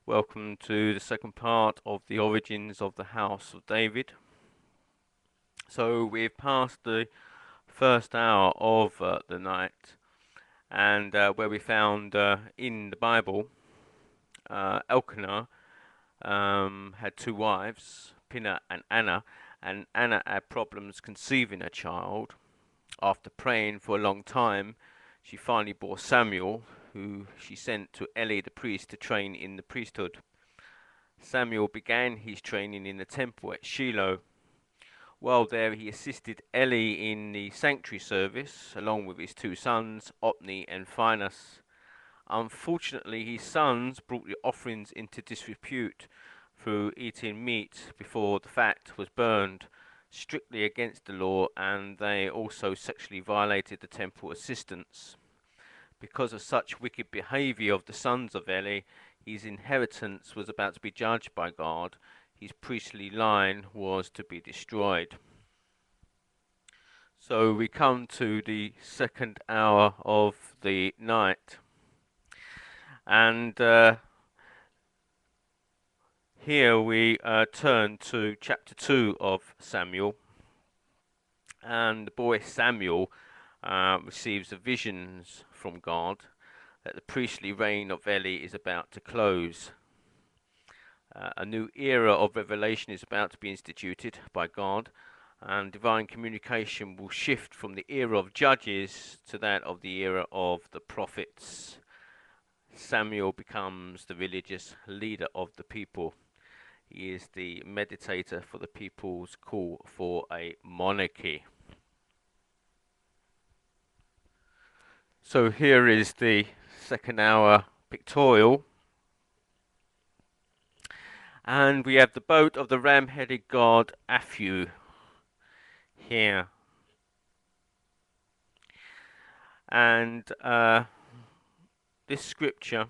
Welcome to the second part of the origins of the house of David. So we've passed the first hour of the night, and where we found in the Bible, Elkanah had two wives, Pina and Anna had problems conceiving a child. After praying for a long time, she finally bore Samuel, who she sent to Eli the priest to train in the priesthood. Samuel began his training in the temple at Shiloh. While there, he assisted Eli in the sanctuary service, along with his two sons, Othni and Phinehas. Unfortunately, his sons brought the offerings into disrepute through eating meat before the fat was burned, strictly against the law, and they also sexually violated the temple assistants. Because of such wicked behavior of the sons of Eli, his inheritance was about to be judged by God. His priestly line was to be destroyed. So we come to the second hour of the night. And here we turn to chapter 2 of Samuel. And the boy Samuel receives the visions from God that the priestly reign of Eli is about to close. A new era of revelation is about to be instituted by God, and divine communication will shift from the era of judges to that of the era of the prophets. Samuel becomes the religious leader of the people. He is the meditator for the people's call for a monarchy. So here is the second hour pictorial. And we have the boat of the ram-headed god E.A.W here. And this scripture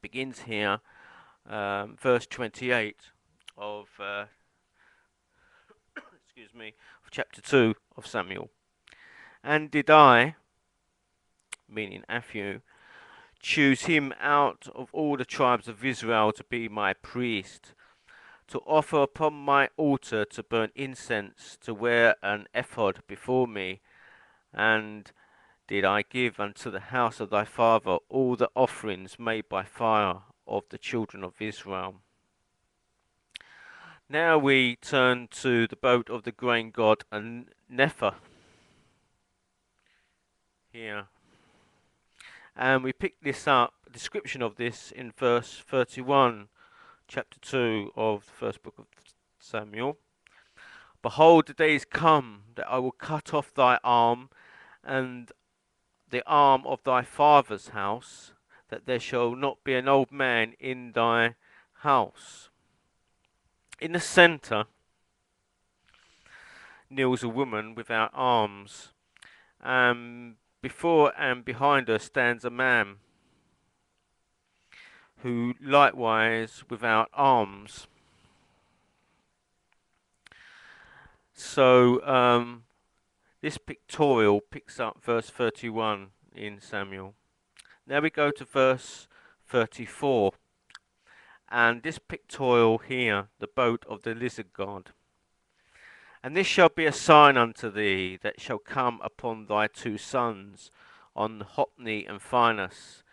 begins here, verse 28 of excuse me, of chapter 2 of Samuel. And did I, meaning E.A.W, choose him out of all the tribes of Israel to be my priest, to offer upon my altar, to burn incense, to wear an ephod before me, and did I give unto the house of thy father all the offerings made by fire of the children of Israel. Now we turn to the boat of the grain god Nepha here. And we pick this up, a description of this, in verse 31, chapter 2 of the first book of Samuel. Behold, the days come that I will cut off thy arm and the arm of thy father's house, that there shall not be an old man in thy house. In the centre kneels a woman without arms, and before and behind her stands a man who likewise without arms. So this pictorial picks up verse 31 in Samuel. Now we go to verse 34, and this pictorial here, the boat of the lizard god. And this shall be a sign unto thee that shall come upon thy two sons, on Othni and Phinehas.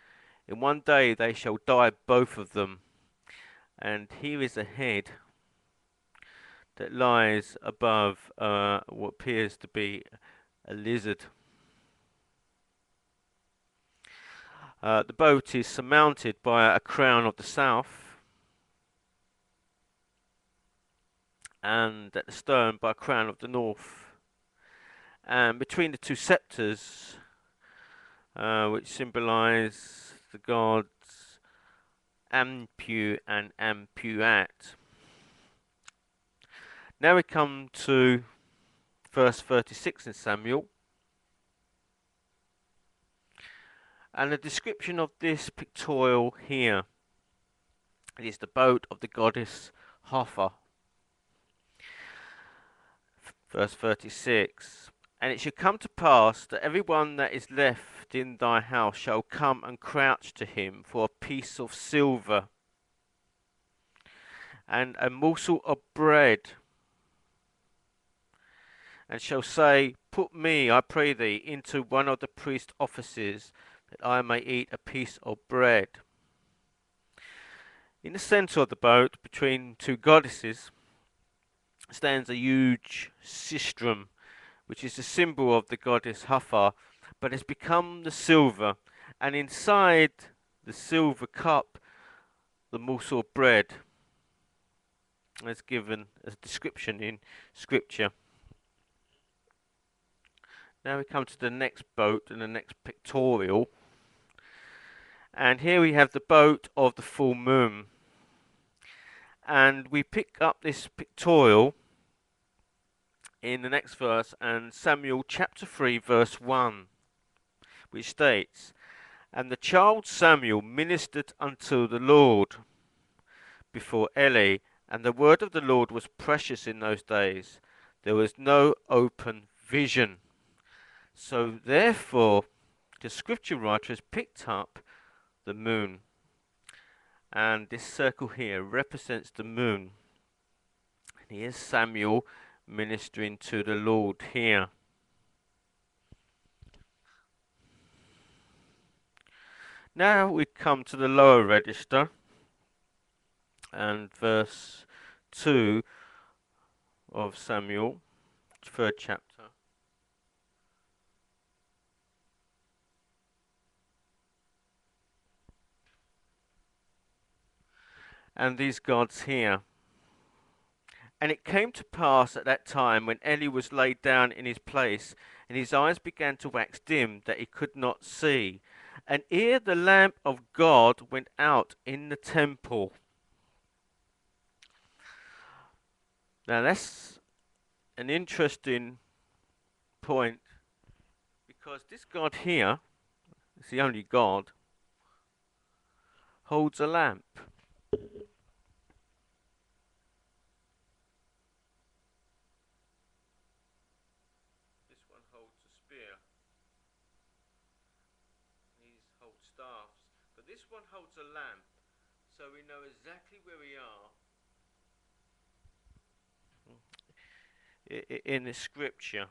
In one day they shall die both of them. And here is a head that lies above what appears to be a lizard. The boat is surmounted by a crown of the south, and at the stern by a crown of the north. And between the two scepters, which symbolize the gods AM-TUAT and AM-TUAT. Now we come to verse 36 in Samuel. And the description of this pictorial here, it is the boat of the goddess Hathor. Verse 36. And it shall come to pass that every one that is left in thy house shall come and crouch to him for a piece of silver, and a morsel of bread, and shall say, Put me, I pray thee, into one of the priest's offices, that I may eat a piece of bread. In the centre of the boat, between two goddesses, stands a huge sistrum, which is the symbol of the goddess Hathor, but has become the silver, and inside the silver cup, the morsel of bread, as given as a description in scripture. Now we come to the next boat and the next pictorial, and here we have the boat of the full moon, and we pick up this pictorial in the next verse, and Samuel chapter 3 verse 1, which states, And the child Samuel ministered unto the Lord before Eli, and the word of the Lord was precious in those days. There was no open vision. So therefore, the scripture writer has picked up the moon. And this circle here represents the moon. And here's Samuel ministering to the Lord here. Now we come to the lower register and verse 2 of Samuel, 3rd chapter. And these gods here. And it came to pass at that time, when Eli was laid down in his place, and his eyes began to wax dim, that he could not see. And ere the lamp of God went out in the temple. Now that's an interesting point, because this God here, it's the only God, holds a lamp. This one holds a spear. These hold staffs. But this one holds a lamp, so we know exactly where we are in the scripture.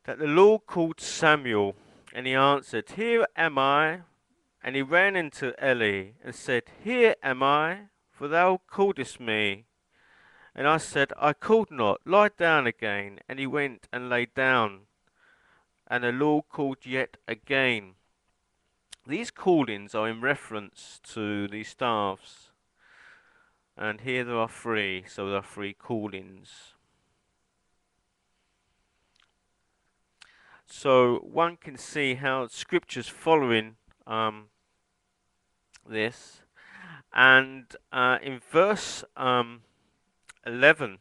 That the Lord called Samuel, and he answered, Here am I. And he ran into Eli, and said, Here am I, for thou callest me. And I said, I called not, lie down again. And he went and lay down. And the Lord called yet again. These callings are in reference to these staffs. And here there are three, so there are three callings. So one can see how scripture's following this. And in verse 11,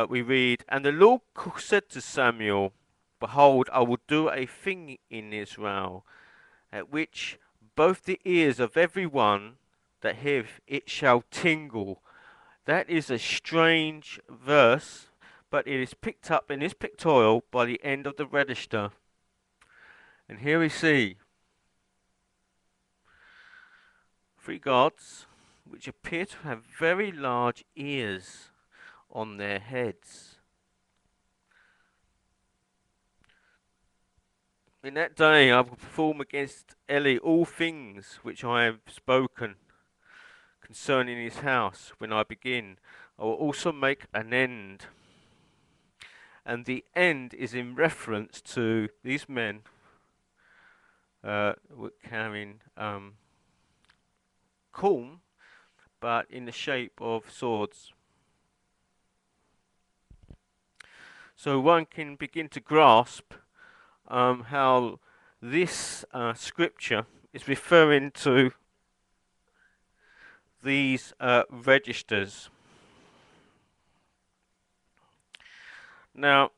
we read, And the Lord said to Samuel, Behold, I will do a thing in Israel, at which both the ears of every one that heareth it shall tingle. That is a strange verse, but it is picked up in this pictorial by the end of the register. And here we see three gods which appear to have very large ears on their heads. In that day I will perform against Eli all things which I have spoken concerning his house. When I begin, I will also make an end. And the end is in reference to these men carrying corn, but in the shape of swords. So one can begin to grasp how this scripture is referring to these registers. Now,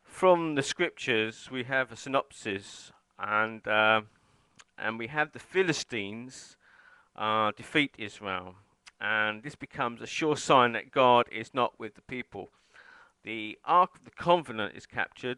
from the scriptures, we have a synopsis, and we have the Philistines defeat Israel, and this becomes a sure sign that God is not with the people. The Ark of the Covenant is captured,